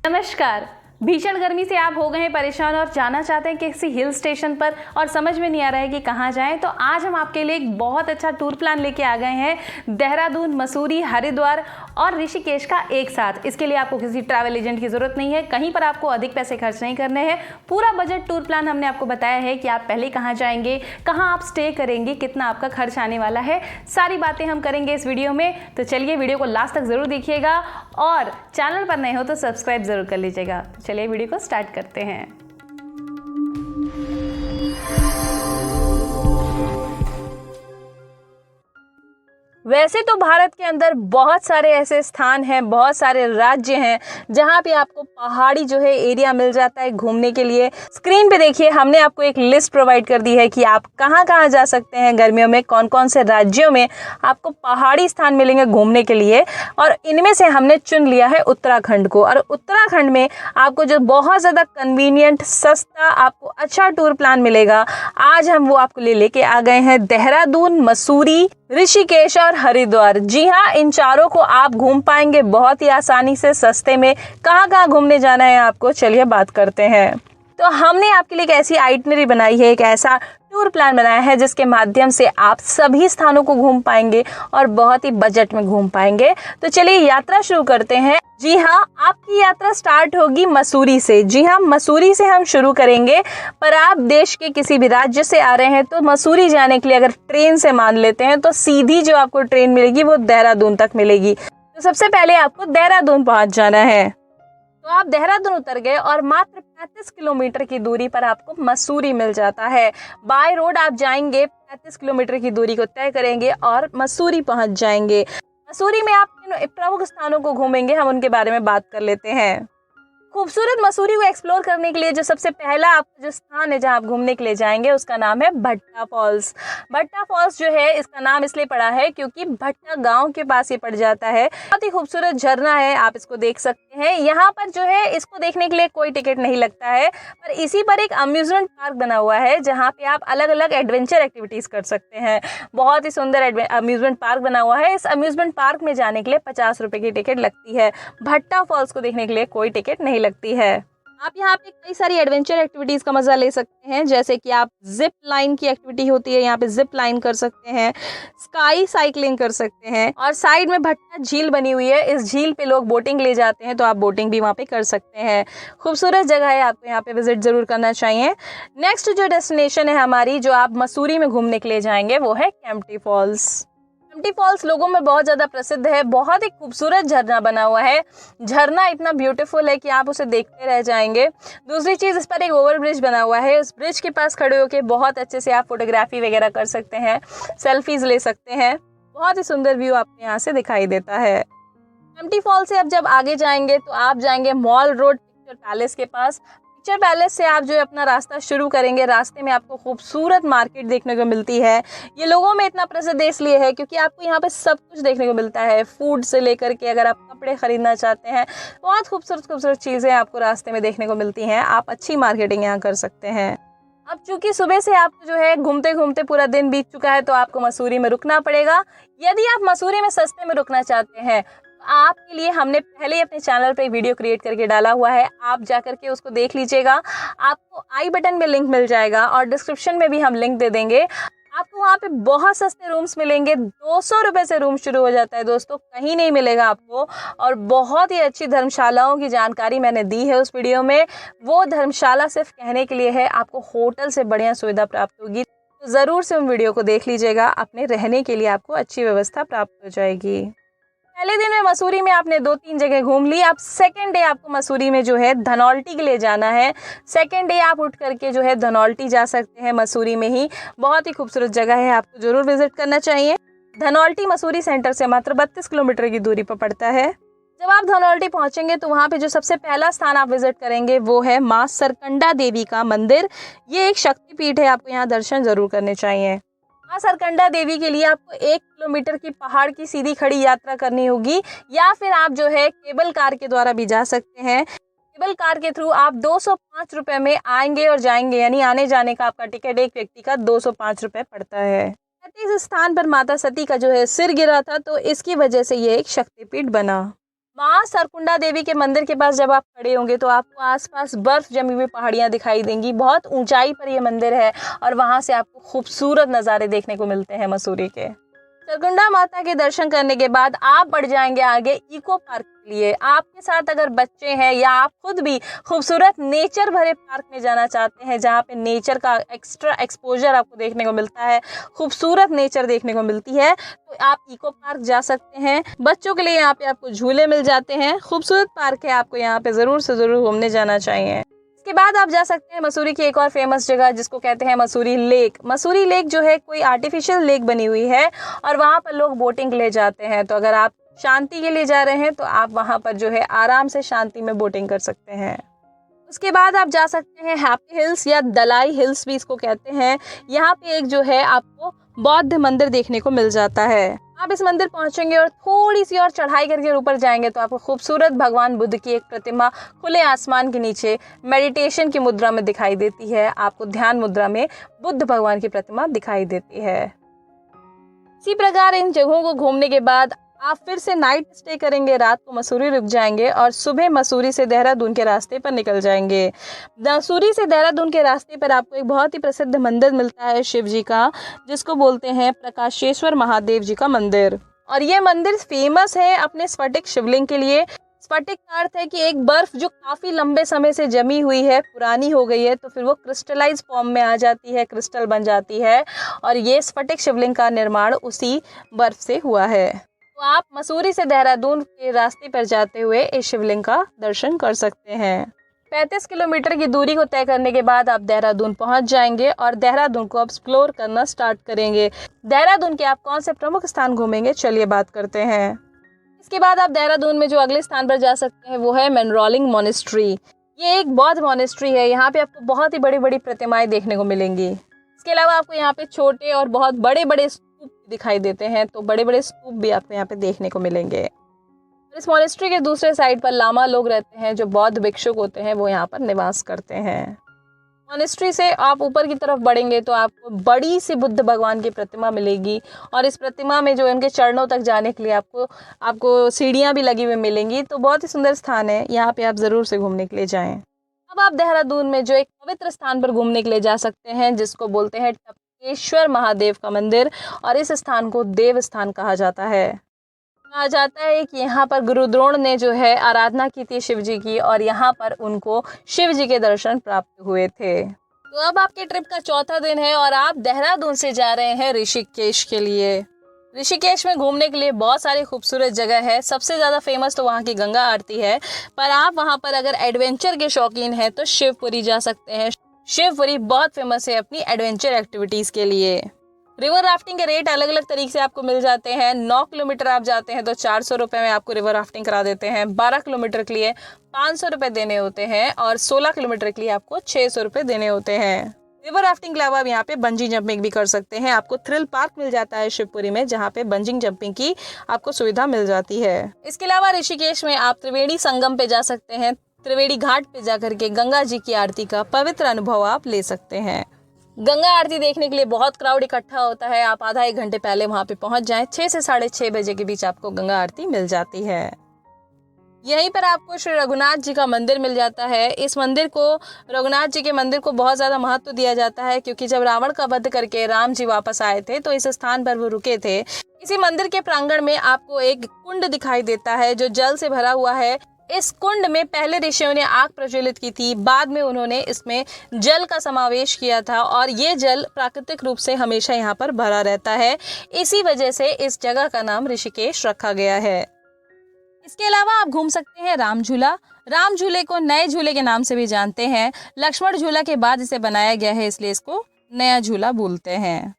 नमस्कार। भीषण गर्मी से आप हो गए हैं परेशान और जाना चाहते हैं किसी हिल स्टेशन पर और समझ में नहीं आ रहा है कि कहाँ जाएं, तो आज हम आपके लिए एक बहुत अच्छा टूर प्लान लेके आ गए हैं। देहरादून, मसूरी, हरिद्वार और ऋषिकेश का एक साथ। इसके लिए आपको किसी ट्रैवल एजेंट की जरूरत नहीं है, कहीं पर आपको अधिक पैसे खर्च नहीं करने हैं। पूरा बजट टूर प्लान हमने आपको बताया है कि आप पहले कहाँ जाएंगे, कहाँ आप स्टे करेंगे, कितना आपका खर्च आने वाला है, सारी बातें हम करेंगे इस वीडियो में। तो चलिए वीडियो को लास्ट तक जरूर देखिएगा और चैनल पर नए हो तो सब्सक्राइब जरूर कर लीजिएगा। चलिए वीडियो को स्टार्ट करते हैं। वैसे तो भारत के अंदर बहुत सारे ऐसे स्थान हैं, बहुत सारे राज्य हैं जहाँ पे आपको पहाड़ी जो है एरिया मिल जाता है घूमने के लिए। स्क्रीन पे देखिए, हमने आपको एक लिस्ट प्रोवाइड कर दी है कि आप कहाँ कहाँ जा सकते हैं गर्मियों में, कौन कौन से राज्यों में आपको पहाड़ी स्थान मिलेंगे घूमने के लिए। और इनमें से हमने चुन लिया है उत्तराखंड को। और उत्तराखंड में आपको जो बहुत ज़्यादा कन्वीनियंट, सस्ता, आपको अच्छा टूर प्लान मिलेगा, आज हम वो आपको लेके आ गए हैं। देहरादून, मसूरी, ऋषिकेश और हरिद्वार। जी हाँ, इन चारों को आप घूम पाएंगे बहुत ही आसानी से, सस्ते में। कहाँ कहाँ घूमने जाना है आपको, चलिए बात करते हैं। तो हमने आपके लिए एक ऐसी आइटनरी बनाई है, एक ऐसा टूर प्लान बनाया है जिसके माध्यम से आप सभी स्थानों को घूम पाएंगे और बहुत ही बजट में घूम पाएंगे। तो चलिए यात्रा शुरू करते हैं। जी हाँ, आपकी यात्रा स्टार्ट होगी मसूरी से। जी हाँ, मसूरी से हम शुरू करेंगे। पर आप देश के किसी भी राज्य से आ रहे हैं तो मसूरी जाने के लिए अगर ट्रेन से मान लेते हैं तो सीधी जो आपको ट्रेन मिलेगी वो देहरादून तक मिलेगी। तो सबसे पहले आपको देहरादून पहुंच जाना है। तो आप देहरादून उतर गए और मात्र 35 किलोमीटर की दूरी पर आपको मसूरी मिल जाता है। बाय रोड आप जाएंगे, 35 किलोमीटर की दूरी को तय करेंगे और मसूरी पहुंच जाएंगे। मसूरी में आप इन प्रमुख स्थानों को घूमेंगे, हम उनके बारे में बात कर लेते हैं। खूबसूरत मसूरी को एक्सप्लोर करने के लिए जो सबसे पहला आपका जो स्थान है जहां आप घूमने के लिए जाएंगे उसका नाम है भट्टा फॉल्स। भट्टा फॉल्स जो है, इसका नाम इसलिए पड़ा है क्योंकि भट्टा गांव के पास ये पड़ जाता है। बहुत ही खूबसूरत झरना है, आप इसको देख सकते हैं। यहाँ पर जो है इसको देखने के लिए कोई टिकट नहीं लगता है, पर इसी पर एक अम्यूजमेंट पार्क बना हुआ है जहाँ पे आप अलग अलग एडवेंचर एक्टिविटीज कर सकते हैं। बहुत ही सुंदर अम्यूजमेंट पार्क बना हुआ है। इस अम्यूजमेंट पार्क में जाने के लिए 50 रुपए की टिकट लगती है। भट्टा फॉल्स को देखने के लिए कोई टिकट नहीं लगती है। आप यहाँ पे कई सारी एडवेंचर एक्टिविटीज का मजा ले सकते हैं, जैसे कि आप जिप लाइन की एक्टिविटी होती है, यहाँ पे जिप लाइन कर सकते हैं, स्काई साइकिलिंग कर सकते हैं और साइड में भट्टा झील बनी हुई है। इस झील पे लोग बोटिंग ले जाते हैं, तो आप बोटिंग भी वहाँ पे कर सकते हैं। खूबसूरत जगह है, आपको यहाँ पे विजिट जरूर करना चाहिए। नेक्स्ट जो डेस्टिनेशन है हमारी, जो आप मसूरी में घूमने के लिए जाएंगे, वो है केम्प्टी फॉल्स। केम्प्टी फॉल्स लोगों में बहुत ज़्यादा प्रसिद्ध है। बहुत ही खूबसूरत झरना बना हुआ है। झरना इतना ब्यूटीफुल है कि आप उसे देखते रह जाएंगे। दूसरी चीज़, इस पर एक ओवर ब्रिज बना हुआ है। उस ब्रिज के पास खड़े होकर बहुत अच्छे से आप फोटोग्राफी वगैरह कर सकते हैं, सेल्फीज ले सकते हैं। बहुत ही सुंदर व्यू आपको यहाँ से दिखाई देता है। केम्प्टी फॉल्स से अब जब आगे जाएंगे तो आप जाएंगे मॉल रोड पिक्चर पैलेस के पास। पिक्चर पैलेस से आप जो है अपना रास्ता शुरू करेंगे। रास्ते में आपको खूबसूरत मार्केट देखने को मिलती है। ये लोगों में इतना प्रसिद्ध इसलिए है क्योंकि आपको यहाँ पे सब कुछ देखने को मिलता है, फूड से लेकर के अगर आप कपड़े खरीदना चाहते हैं, बहुत खूबसूरत खूबसूरत चीज़ें आपको रास्ते में देखने को मिलती हैं। आप अच्छी मार्केटिंग यहाँ कर सकते हैं। अब चूंकि सुबह से आपको जो है घूमते घूमते पूरा दिन बीत चुका है, तो आपको मसूरी में रुकना पड़ेगा। यदि आप मसूरी में सस्ते में रुकना चाहते हैं, आपके लिए हमने पहले ही अपने चैनल पे वीडियो क्रिएट करके डाला हुआ है, आप जाकर के उसको देख लीजिएगा। आपको आई बटन में लिंक मिल जाएगा और डिस्क्रिप्शन में भी हम लिंक दे देंगे। आपको वहाँ पे बहुत सस्ते रूम्स मिलेंगे। 200 रुपये से रूम शुरू हो जाता है दोस्तों, कहीं नहीं मिलेगा आपको। और बहुत ही अच्छी धर्मशालाओं की जानकारी मैंने दी है उस वीडियो में। वो धर्मशाला सिर्फ कहने के लिए है, आपको होटल से बढ़िया सुविधा प्राप्त होगी। तो ज़रूर से उन वीडियो को देख लीजिएगा, अपने रहने के लिए आपको अच्छी व्यवस्था प्राप्त हो जाएगी। पहले दिन में मसूरी में आपने 2-3 जगह घूम ली। अब सेकंड डे आपको मसूरी में जो है धनौल्टी के लिए जाना है। सेकंड डे आप उठ करके जो है धनौल्टी जा सकते हैं मसूरी में ही। बहुत ही खूबसूरत जगह है, आपको जरूर विजिट करना चाहिए। धनौल्टी मसूरी सेंटर से मात्र 32 किलोमीटर की दूरी पर पड़ता है। जब आप धनौल्टी पहुंचेंगे तो वहाँ पे जो सबसे पहला स्थान आप विजिट करेंगे वो है माँ सरकंडा देवी का मंदिर। ये एक शक्तिपीठ है, आपको यहाँ दर्शन जरूर करने चाहिए। माँ सरकंडा देवी के लिए आपको 1 किलोमीटर की पहाड़ की सीधी खड़ी यात्रा करनी होगी, या फिर आप जो है केबल कार के द्वारा भी जा सकते हैं। केबल कार के थ्रू आप 205 रुपये में आएंगे और जाएंगे, यानी आने जाने का आपका टिकट एक व्यक्ति का 205 रुपये पड़ता है। इस स्थान पर माता सती का जो है सिर गिरा था, तो इसकी वजह से ये एक शक्तिपीठ बना। माँ सरकुंडा देवी के मंदिर के पास जब आप खड़े होंगे तो आपको आसपास बर्फ जमी हुई पहाड़ियाँ दिखाई देंगी। बहुत ऊंचाई पर ये मंदिर है और वहाँ से आपको खूबसूरत नज़ारे देखने को मिलते हैं मसूरी के। सरकुंडा माता के दर्शन करने के बाद आप बढ़ जाएंगे आगे इको पार्क के लिए। आपके साथ अगर बच्चे हैं या आप खुद भी खूबसूरत नेचर भरे पार्क में जाना चाहते हैं जहाँ पे नेचर का एक्स्ट्रा एक्सपोजर आपको देखने को मिलता है, खूबसूरत नेचर देखने को मिलती है, तो आप इको पार्क जा सकते हैं। बच्चों के लिए यहाँ पे आपको झूले मिल जाते हैं। खूबसूरत पार्क है, आपको यहाँ पे ज़रूर से ज़रूर घूमने जाना चाहिए। इसके बाद आप जा सकते हैं मसूरी की एक और फेमस जगह जिसको कहते हैं मसूरी लेक। मसूरी लेक जो है कोई आर्टिफिशियल लेक बनी हुई है और वहाँ पर लोग बोटिंग के लिए जाते हैं। तो अगर आप शांति के लिए जा रहे हैं तो आप वहाँ पर जो है आराम से शांति में बोटिंग कर सकते हैं। उसके बाद आप जा सकते हैं हैप्पी हिल्स या दलाई हिल्स भी इसको कहते हैं। यहाँ पे एक जो है आपको बौद्ध मंदिर देखने को मिल जाता है। आप इस मंदिर पहुंचेंगे और थोड़ी सी और चढ़ाई करके ऊपर जाएंगे तो आपको खूबसूरत भगवान बुद्ध की एक प्रतिमा खुले आसमान के नीचे मेडिटेशन की मुद्रा में दिखाई देती है। आपको ध्यान मुद्रा में बुद्ध भगवान की प्रतिमा दिखाई देती है। इसी प्रकार इन जगहों को घूमने के बाद आप फिर से नाइट स्टे करेंगे, रात को मसूरी रुक जाएंगे और सुबह मसूरी से देहरादून के रास्ते पर निकल जाएंगे। मसूरी से देहरादून के रास्ते पर आपको एक बहुत ही प्रसिद्ध मंदिर मिलता है शिव जी का, जिसको बोलते हैं प्रकाशेश्वर महादेव जी का मंदिर। और ये मंदिर फेमस है अपने स्फटिक शिवलिंग के लिए। स्फटिक का अर्थ है कि एक बर्फ जो काफी लंबे समय से जमी हुई है, पुरानी हो गई है, तो फिर वो क्रिस्टलाइज फॉर्म में आ जाती है, क्रिस्टल बन जाती है और ये स्फटिक शिवलिंग का निर्माण उसी बर्फ से हुआ है। तो आप मसूरी से देहरादून के रास्ते पर जाते हुए इस शिवलिंग का दर्शन कर सकते हैं। 35 किलोमीटर की दूरी को तय करने के बाद आप देहरादून पहुंच जाएंगे और देहरादून को एक्सप्लोर करना स्टार्ट करेंगे। देहरादून के आप कौन से प्रमुख स्थान घूमेंगे, चलिए बात करते हैं। इसके बाद आप देहरादून में जो अगले स्थान पर जा सकते हैं वो है मैनरोलिंग मॉनेस्ट्री। ये एक बौद्ध मॉनेस्ट्री है। यहाँ पे आपको बहुत ही बड़ी बड़ी प्रतिमाएं देखने को मिलेंगी। इसके अलावा आपको यहाँ पे छोटे और बहुत बड़े बड़े स्तूप दिखाई देते हैं, तो बड़े बड़े स्तूप भी आपको यहाँ पे देखने को मिलेंगे। इस मॉनेस्ट्री के दूसरे साइड पर लामा लोग रहते हैं जो बौद्ध भिक्षुक होते हैं, वो यहाँ पर निवास करते हैं। मॉनेस्ट्री से आप ऊपर की तरफ बढ़ेंगे तो आपको बड़ी सी बुद्ध भगवान की प्रतिमा मिलेगी और इस प्रतिमा में जो इनके चरणों तक जाने के लिए आपको सीढ़ियाँ भी लगी हुई मिलेंगी। तो बहुत ही सुंदर स्थान है, यहाँ पे आप ज़रूर से घूमने के लिए जाएं। अब आप देहरादून में जो एक पवित्र स्थान पर घूमने के लिए जा सकते हैं जिसको बोलते हैं टपकेश्वर महादेव का मंदिर, और इस स्थान को देव स्थान कहा जाता है। कहा जाता है कि यहाँ पर गुरु द्रोण ने जो है आराधना की थी शिव जी की और यहाँ पर उनको शिव जी के दर्शन प्राप्त हुए थे। तो अब आपके ट्रिप का चौथा दिन है और आप देहरादून से जा रहे हैं ऋषिकेश के लिए। ऋषिकेश में घूमने के लिए बहुत सारी खूबसूरत जगह है। सबसे ज़्यादा फेमस तो वहाँ की गंगा आरती है, पर आप वहाँ पर अगर एडवेंचर के शौकीन हैं तो शिवपुरी जा सकते हैं। शिवपुरी बहुत फेमस है अपनी एडवेंचर एक्टिविटीज़ के लिए। रिवर राफ्टिंग के रेट अलग अलग तरीके से आपको मिल जाते हैं। 9 किलोमीटर आप जाते हैं तो 400 रुपये में आपको रिवर राफ्टिंग करा देते हैं। 12 किलोमीटर के लिए 500 रुपये देने होते हैं और 16 किलोमीटर के लिए आपको 600 रुपये देने होते हैं। रिवर राफ्टिंग के अलावा आप यहाँ पे बंजी जंपिंग भी कर सकते हैं। आपको थ्रिल पार्क मिल जाता है शिवपुरी में, जहाँ पे बंजिंग जंपिंग की आपको सुविधा मिल जाती है। इसके अलावा ऋषिकेश में आप त्रिवेणी संगम पे जा सकते हैं। त्रिवेणी घाट पे जाकर के गंगा जी की आरती का पवित्र अनुभव आप ले सकते हैं। गंगा आरती देखने के लिए बहुत क्राउड इकट्ठा होता है। आप आधा एक घंटे पहले वहाँ पे पहुँच जाएं। 6 से 6:30 बजे के बीच आपको गंगा आरती मिल जाती है। यहीं पर आपको श्री रघुनाथ जी का मंदिर मिल जाता है। इस मंदिर को, रघुनाथ जी के मंदिर को बहुत ज़्यादा महत्व दिया जाता है क्योंकि जब रावण का वध करके राम जी वापस आए थे तो इस स्थान पर वो रुके थे। इसी मंदिर के प्रांगण में आपको एक कुंड दिखाई देता है जो जल से भरा हुआ है। इस कुंड में पहले ऋषियों ने आग प्रज्वलित की थी, बाद में उन्होंने इसमें जल का समावेश किया था और ये जल प्राकृतिक रूप से हमेशा यहाँ पर भरा रहता है। इसी वजह से इस जगह का नाम ऋषिकेश रखा गया है। इसके अलावा आप घूम सकते हैं राम झूला। राम झूले को नए झूले के नाम से भी जानते हैं। लक्ष्मण झूला के बाद इसे बनाया गया है, इसलिए इसको नया झूला बोलते हैं।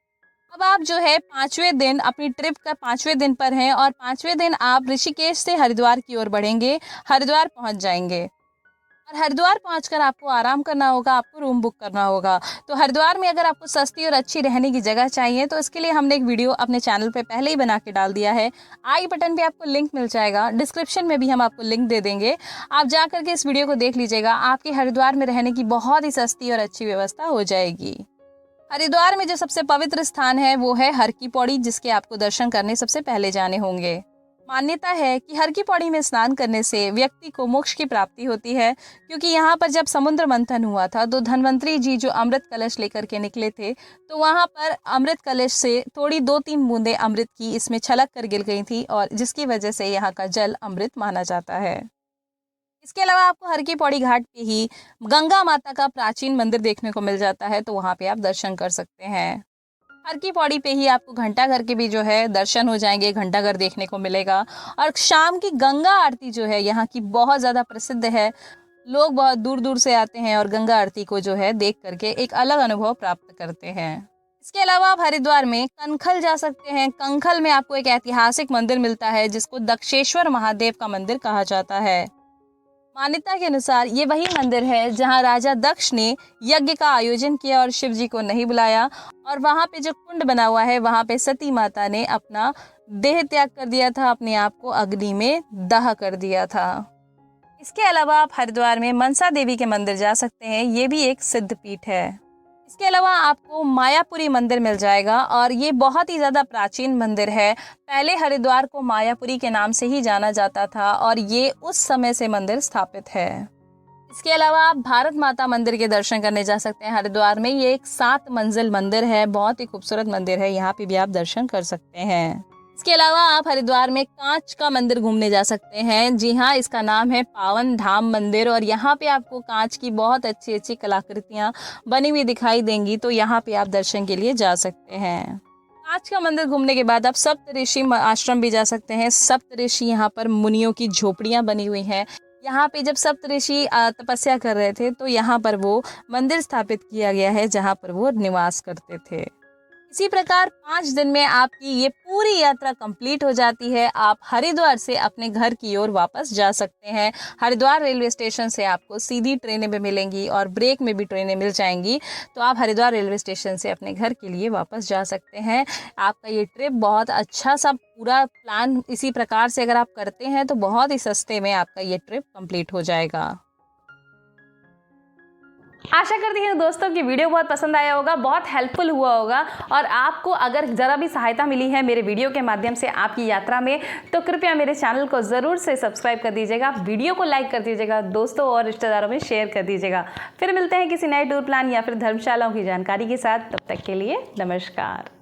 अब आप जो है 5वें दिन, अपनी ट्रिप का 5वें दिन पर हैं और 5वें दिन आप ऋषिकेश से हरिद्वार की ओर बढ़ेंगे। हरिद्वार पहुंच जाएंगे और हरिद्वार पहुंचकर आपको आराम करना होगा, आपको रूम बुक करना होगा। तो हरिद्वार में अगर आपको सस्ती और अच्छी रहने की जगह चाहिए तो इसके लिए हमने एक वीडियो अपने चैनल पे पहले ही बना के डाल दिया है। आई बटन पे आपको लिंक मिल जाएगा, डिस्क्रिप्शन में भी हम आपको लिंक दे देंगे। आप जा करके इस वीडियो को देख लीजिएगा। आपके हरिद्वार में रहने की बहुत ही सस्ती और अच्छी व्यवस्था हो जाएगी। हरिद्वार में जो सबसे पवित्र स्थान है वो है हर की पौड़ी, जिसके आपको दर्शन करने सबसे पहले जाने होंगे। मान्यता है कि हर की पौड़ी में स्नान करने से व्यक्ति को मोक्ष की प्राप्ति होती है, क्योंकि यहाँ पर जब समुद्र मंथन हुआ था तो धन्वंतरी जी जो अमृत कलश लेकर के निकले थे, तो वहाँ पर अमृत कलश से थोड़ी 2-3 बूंदें अमृत की इसमें छलक कर गिर गई थी और जिसकी वजह से यहाँ का जल अमृत माना जाता है। इसके अलावा आपको हर की पौड़ी घाट पे ही गंगा माता का प्राचीन मंदिर देखने को मिल जाता है, तो वहाँ पे आप दर्शन कर सकते हैं। हर की पौड़ी पे ही आपको घंटाघर के भी जो है दर्शन हो जाएंगे, घंटाघर देखने को मिलेगा। और शाम की गंगा आरती जो है यहाँ की बहुत ज़्यादा प्रसिद्ध है। लोग बहुत दूर दूर से आते हैं और गंगा आरती को जो है देख करके एक अलग अनुभव प्राप्त करते हैं। इसके अलावा आप हरिद्वार में कनखल जा सकते हैं। कनखल में आपको एक ऐतिहासिक मंदिर मिलता है जिसको दक्षेश्वर महादेव का मंदिर कहा जाता है। मान्यता के अनुसार ये वही मंदिर है जहां राजा दक्ष ने यज्ञ का आयोजन किया और शिव जी को नहीं बुलाया, और वहां पे जो कुंड बना हुआ है वहां पे सती माता ने अपना देह त्याग कर दिया था, अपने आप को अग्नि में दाह कर दिया था। इसके अलावा आप हरिद्वार में मनसा देवी के मंदिर जा सकते हैं, ये भी एक सिद्ध पीठ है। इसके अलावा आपको मायापुरी मंदिर मिल जाएगा और ये बहुत ही ज़्यादा प्राचीन मंदिर है। पहले हरिद्वार को मायापुरी के नाम से ही जाना जाता था और ये उस समय से मंदिर स्थापित है। इसके अलावा आप भारत माता मंदिर के दर्शन करने जा सकते हैं हरिद्वार में। ये एक 7 मंजिल मंदिर है, बहुत ही खूबसूरत मंदिर है, यहाँ पे भी आप दर्शन कर सकते हैं। इसके अलावा आप हरिद्वार में कांच का मंदिर घूमने जा सकते हैं। जी हाँ, इसका नाम है पावन धाम मंदिर और यहाँ पे आपको कांच की बहुत अच्छी अच्छी कलाकृतियाँ बनी हुई दिखाई देंगी, तो यहाँ पे आप दर्शन के लिए जा सकते हैं। कांच का मंदिर घूमने के बाद आप सप्तऋषि आश्रम भी जा सकते हैं। सप्तऋषि यहाँ पर मुनियों की झोपड़ियाँ बनी हुई हैं। यहाँ पे जब सप्तऋषि तपस्या कर रहे थे तो यहाँ पर वो मंदिर स्थापित किया गया है जहाँ पर वो निवास करते थे। इसी प्रकार 5 दिन में आपकी ये पूरी यात्रा कंप्लीट हो जाती है। आप हरिद्वार से अपने घर की ओर वापस जा सकते हैं। हरिद्वार रेलवे स्टेशन से आपको सीधी ट्रेनें भी मिलेंगी और ब्रेक में भी ट्रेनें मिल जाएंगी, तो आप हरिद्वार रेलवे स्टेशन से अपने घर के लिए वापस जा सकते हैं। आपका ये ट्रिप बहुत अच्छा सा पूरा प्लान इसी प्रकार से अगर आप करते हैं तो बहुत ही सस्ते में आपका ये ट्रिप कंप्लीट हो जाएगा। आशा करती हूँ दोस्तों की वीडियो बहुत पसंद आया होगा, बहुत हेल्पफुल हुआ होगा और आपको अगर ज़रा भी सहायता मिली है मेरे वीडियो के माध्यम से आपकी यात्रा में, तो कृपया मेरे चैनल को ज़रूर से सब्सक्राइब कर दीजिएगा, वीडियो को लाइक कर दीजिएगा, दोस्तों और रिश्तेदारों में शेयर कर दीजिएगा। फिर मिलते हैं किसी नए टूर प्लान या फिर धर्मशालाओं की जानकारी के साथ, तब तक के लिए नमस्कार।